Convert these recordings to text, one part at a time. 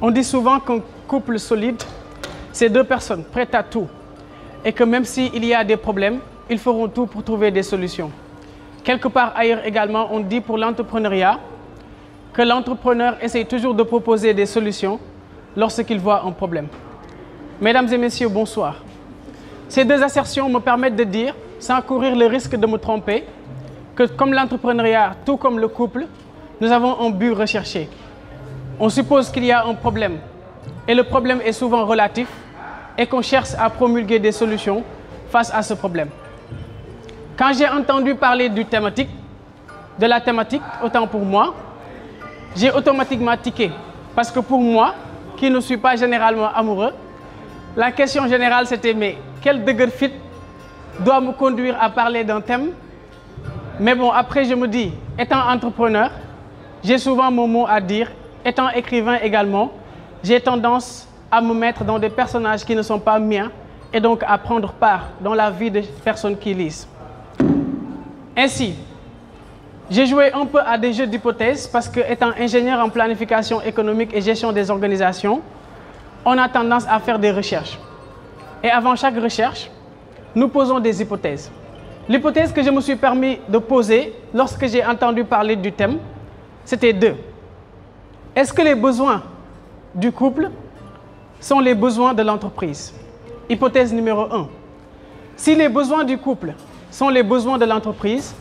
On dit souvent qu'un couple solide, c'est deux personnes prêtes à tout. Et que même s'il y a des problèmes, ils feront tout pour trouver des solutions. Quelque part ailleurs également, on dit pour l'entrepreneuriat que l'entrepreneur essaye toujours de proposer des solutions lorsqu'il voit un problème. Mesdames et messieurs, bonsoir. Ces deux assertions me permettent de dire, sans courir le risque de me tromper, que comme l'entrepreneuriat, tout comme le couple, nous avons un but recherché. On suppose qu'il y a un problème, et le problème est souvent relatif, et qu'on cherche à promulguer des solutions face à ce problème. Quand j'ai entendu parler de la thématique, autant pour moi, j'ai automatiquement tiqué. Parce que pour moi, qui ne suis pas généralement amoureux, la question générale c'était mais quel degré fit doit me conduire à parler d'un thème? Mais bon, après je me dis, étant entrepreneur, j'ai souvent mon mot à dire. Étant écrivain également, j'ai tendance à me mettre dans des personnages qui ne sont pas miens et donc à prendre part dans la vie des personnes qui lisent. Ainsi, j'ai joué un peu à des jeux d'hypothèses parce que, étant ingénieur en planification économique et gestion des organisations, on a tendance à faire des recherches. Et avant chaque recherche, nous posons des hypothèses. L'hypothèse que je me suis permis de poser lorsque j'ai entendu parler du thème, c'était deux. Est-ce que les besoins du couple sont les besoins de l'entreprise? Hypothèse numéro 1. Si les besoins du couple sont les besoins de l'entreprise,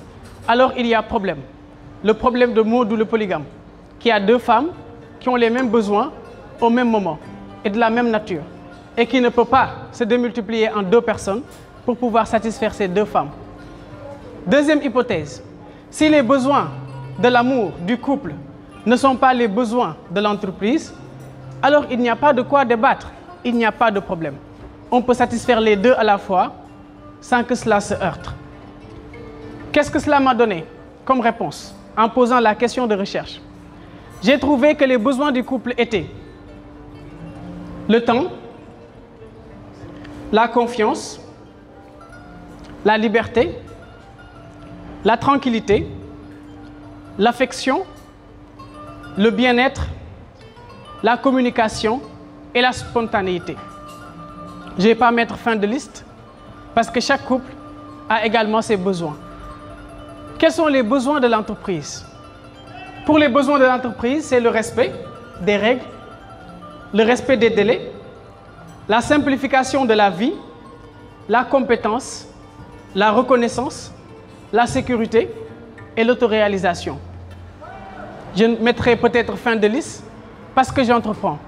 alors il y a problème. Le problème de Maud ou le polygame, qui a deux femmes qui ont les mêmes besoins au même moment et de la même nature, et qui ne peut pas se démultiplier en deux personnes pour pouvoir satisfaire ces deux femmes. Deuxième hypothèse, si les besoins de l'amour du couple ne sont pas les besoins de l'entreprise, alors il n'y a pas de quoi débattre, il n'y a pas de problème. On peut satisfaire les deux à la fois sans que cela se heurte. Qu'est-ce que cela m'a donné comme réponse en posant la question de recherche? J'ai trouvé que les besoins du couple étaient le temps, la confiance, la liberté, la tranquillité, l'affection, le bien-être, la communication et la spontanéité. Je ne vais pas mettre fin de liste parce que chaque couple a également ses besoins. Quels sont les besoins de l'entreprise? Pour les besoins de l'entreprise, c'est le respect des règles, le respect des délais, la simplification de la vie, la compétence, la reconnaissance, la sécurité et l'autoréalisation. Je mettrai peut-être fin de liste parce que j'entreprends.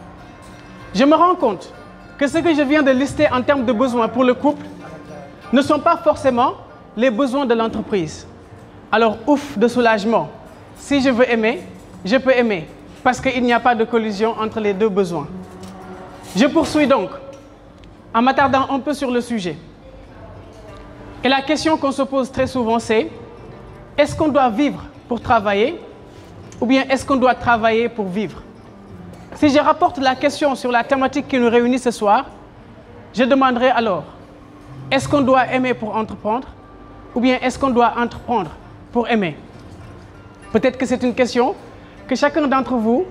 Je me rends compte que ce que je viens de lister en termes de besoins pour le couple ne sont pas forcément les besoins de l'entreprise. Alors, ouf de soulagement. Si je veux aimer, je peux aimer parce qu'il n'y a pas de collision entre les deux besoins. Je poursuis donc en m'attardant un peu sur le sujet. Et la question qu'on se pose très souvent, c'est est-ce qu'on doit vivre pour travailler ou bien est-ce qu'on doit travailler pour vivre? Si je rapporte la question sur la thématique qui nous réunit ce soir, je demanderai alors, est-ce qu'on doit aimer pour entreprendre ou bien est-ce qu'on doit entreprendre pour aimer? Peut-être que c'est une question que chacun d'entre vous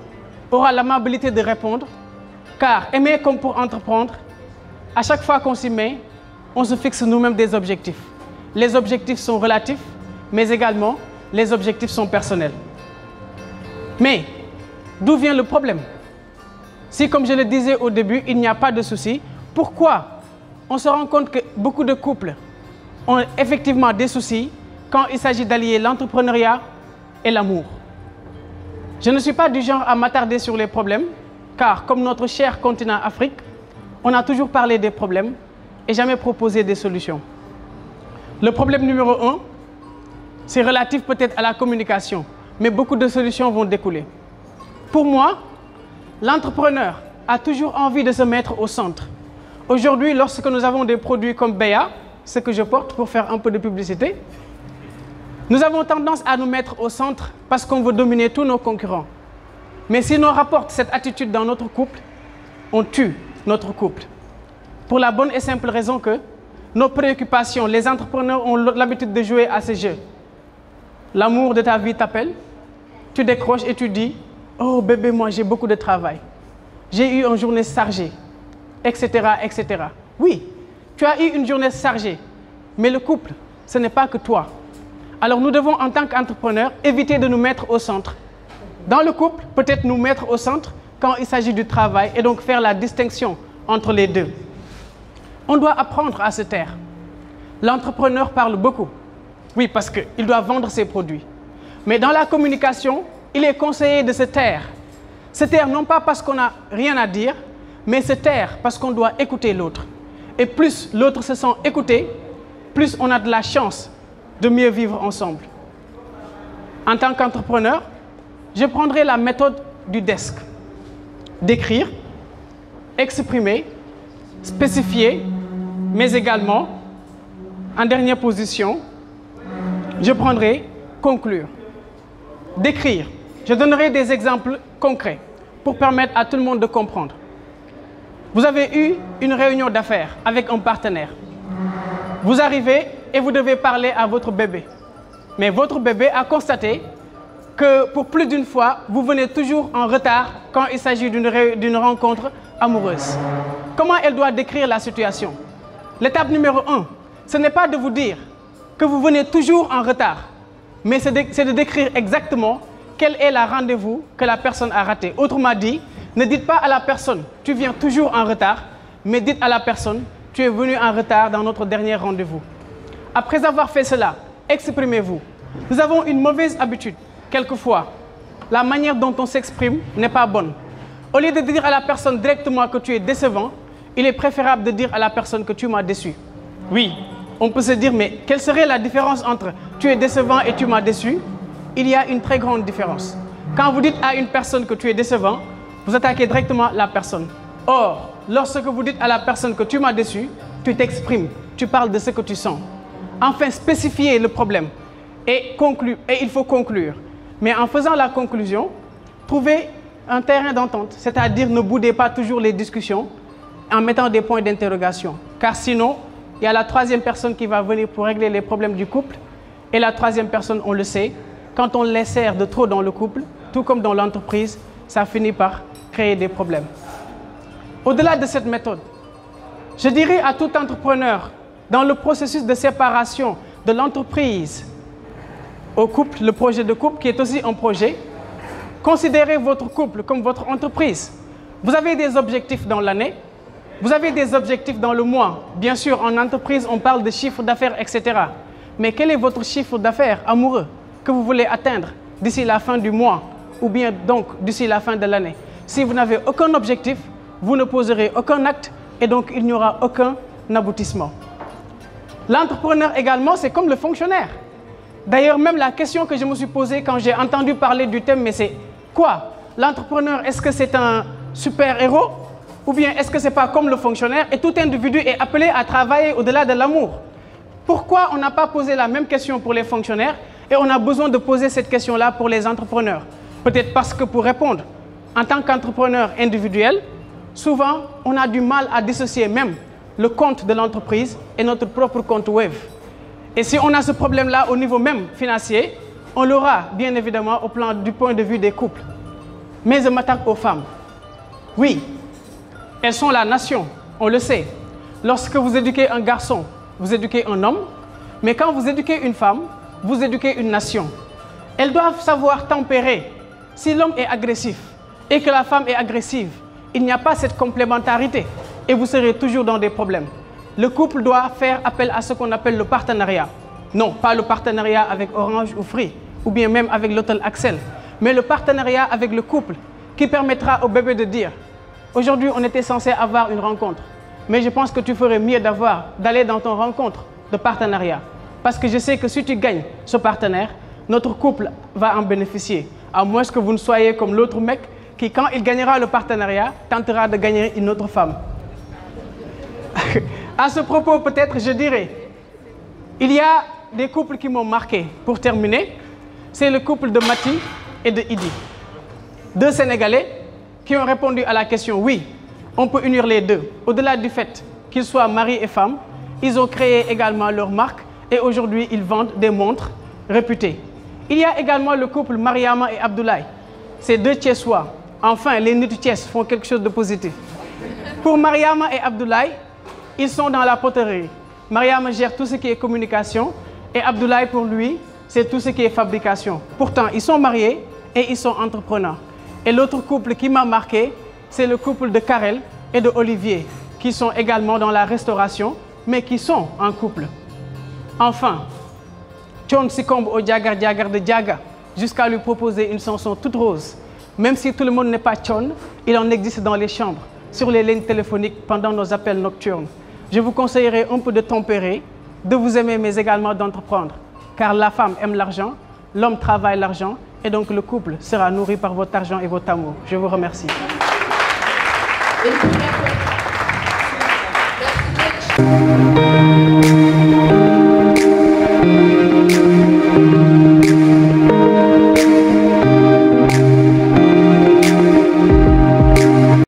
aura l'amabilité de répondre, car aimer comme pour entreprendre, à chaque fois qu'on s'y met, on se fixe nous-mêmes des objectifs. Les objectifs sont relatifs, mais également les objectifs sont personnels. Mais d'où vient le problème? Si, comme je le disais au début, il n'y a pas de souci, pourquoi on se rend compte que beaucoup de couples ont effectivement des soucis quand il s'agit d'allier l'entrepreneuriat et l'amour? Je ne suis pas du genre à m'attarder sur les problèmes, car comme notre cher continent Afrique, on a toujours parlé des problèmes et jamais proposé des solutions. Le problème numéro 1, c'est relatif peut-être à la communication, mais beaucoup de solutions vont découler. Pour moi, l'entrepreneur a toujours envie de se mettre au centre. Aujourd'hui, lorsque nous avons des produits comme Béa, ce que je porte pour faire un peu de publicité, nous avons tendance à nous mettre au centre parce qu'on veut dominer tous nos concurrents. Mais si l'on rapporte cette attitude dans notre couple, on tue notre couple. Pour la bonne et simple raison que nos préoccupations, les entrepreneurs ont l'habitude de jouer à ces jeux. L'amour de ta vie t'appelle, tu décroches et tu dis « Oh bébé, moi j'ai beaucoup de travail. » j'ai eu une journée chargée, etc., etc. Oui, tu as eu une journée chargée, mais le couple, ce n'est pas que toi. Alors nous devons, en tant qu'entrepreneurs, éviter de nous mettre au centre. Dans le couple, peut-être nous mettre au centre quand il s'agit du travail et donc faire la distinction entre les deux. On doit apprendre à se taire. L'entrepreneur parle beaucoup. Oui, parce qu'il doit vendre ses produits. Mais dans la communication, il est conseillé de se taire. Se taire non pas parce qu'on n'a rien à dire, mais se taire parce qu'on doit écouter l'autre. Et plus l'autre se sent écouté, plus on a de la chance de mieux vivre ensemble. En tant qu'entrepreneur, je prendrai la méthode du desk. D'écrire, exprimer, spécifier, mais également, en dernière position, je prendrai conclure. D'écrire. Je donnerai des exemples concrets pour permettre à tout le monde de comprendre. Vous avez eu une réunion d'affaires avec un partenaire. Vous arrivez et vous devez parler à votre bébé. Mais votre bébé a constaté que pour plus d'une fois, vous venez toujours en retard quand il s'agit d'une rencontre amoureuse. Comment elle doit décrire la situation? L'étape numéro 1, ce n'est pas de vous dire que vous venez toujours en retard, mais c'est de décrire exactement quel est le rendez-vous que la personne a raté. Autrement dit, ne dites pas à la personne « tu viens toujours en retard », mais dites à la personne « tu es venu en retard dans notre dernier rendez-vous ». Après avoir fait cela, exprimez-vous. Nous avons une mauvaise habitude. Quelquefois, la manière dont on s'exprime n'est pas bonne. Au lieu de dire à la personne directement que tu es décevant, il est préférable de dire à la personne que tu m'as déçu. Oui, on peut se dire, mais quelle serait la différence entre tu es décevant et tu m'as déçu? Il y a une très grande différence. Quand vous dites à une personne que tu es décevant, vous attaquez directement la personne. Or, lorsque vous dites à la personne que tu m'as déçu, tu t'exprimes, tu parles de ce que tu sens. Enfin, spécifier le problème et il faut conclure. Mais en faisant la conclusion, trouvez un terrain d'entente, c'est-à-dire ne boudez pas toujours les discussions en mettant des points d'interrogation. Car sinon, il y a la troisième personne qui va venir pour régler les problèmes du couple. Et la troisième personne, on le sait, quand on l'insère de trop dans le couple, tout comme dans l'entreprise, ça finit par créer des problèmes. Au-delà de cette méthode, je dirais à tout entrepreneur, dans le processus de séparation de l'entreprise au couple, le projet de couple qui est aussi un projet, considérez votre couple comme votre entreprise. Vous avez des objectifs dans l'année, vous avez des objectifs dans le mois. Bien sûr, en entreprise, on parle de chiffre d'affaires, etc. Mais quel est votre chiffre d'affaires amoureux que vous voulez atteindre d'ici la fin du mois ou bien donc d'ici la fin de l'année? Si vous n'avez aucun objectif, vous ne poserez aucun acte et donc il n'y aura aucun aboutissement. L'entrepreneur également, c'est comme le fonctionnaire. D'ailleurs, même la question que je me suis posée quand j'ai entendu parler du thème, mais c'est quoi? L'entrepreneur, est-ce que c'est un super-héros? Ou bien est-ce que ce n'est pas comme le fonctionnaire et tout individu est appelé à travailler au-delà de l'amour? Pourquoi on n'a pas posé la même question pour les fonctionnaires et on a besoin de poser cette question-là pour les entrepreneurs? Peut-être parce que pour répondre, en tant qu'entrepreneur individuel, souvent on a du mal à dissocier même le compte de l'entreprise et notre propre compte web. Et si on a ce problème-là au niveau même financier, on l'aura bien évidemment du point de vue des couples. Mais je m'attaque aux femmes. Oui, elles sont la nation, on le sait. Lorsque vous éduquez un garçon, vous éduquez un homme. Mais quand vous éduquez une femme, vous éduquez une nation. Elles doivent savoir tempérer. Si l'homme est agressif et que la femme est agressive, il n'y a pas cette complémentarité et vous serez toujours dans des problèmes. Le couple doit faire appel à ce qu'on appelle le partenariat. Non, pas le partenariat avec Orange ou Free, ou bien même avec l'hôtel Axel, mais le partenariat avec le couple qui permettra au bébé de dire « Aujourd'hui, on était censé avoir une rencontre, mais je pense que tu ferais mieux d'aller dans ton rencontre de partenariat. Parce que je sais que si tu gagnes ce partenaire, notre couple va en bénéficier. À moins que vous ne soyez comme l'autre mec qui, quand il gagnera le partenariat, tentera de gagner une autre femme. » À ce propos, peut-être, je dirais, il y a des couples qui m'ont marqué. Pour terminer, c'est le couple de Mati et de Idi. Deux Sénégalais qui ont répondu à la question « Oui, on peut unir les deux ». Au-delà du fait qu'ils soient mari et femme, ils ont créé également leur marque et aujourd'hui, ils vendent des montres réputées. Il y a également le couple Mariama et Abdoulaye. Ces deux Thiessois Enfin, les Nitu Thiès font quelque chose de positif. Pour Mariama et Abdoulaye, ils sont dans la poterie. Mariama gère tout ce qui est communication et Abdoulaye, pour lui, c'est tout ce qui est fabrication. Pourtant, ils sont mariés et ils sont entrepreneurs. Et l'autre couple qui m'a marqué, c'est le couple de Karel et de Olivier, qui sont également dans la restauration, mais qui sont en couple. Enfin, Thione succombe au Diagar Diagar de Diaga jusqu'à lui proposer une chanson toute rose. Même si tout le monde n'est pas Thione, il en existe dans les chambres, sur les lignes téléphoniques pendant nos appels nocturnes. Je vous conseillerais un peu de tempérer, de vous aimer, mais également d'entreprendre. Car la femme aime l'argent, l'homme travaille l'argent, et donc le couple sera nourri par votre argent et votre amour. Je vous remercie.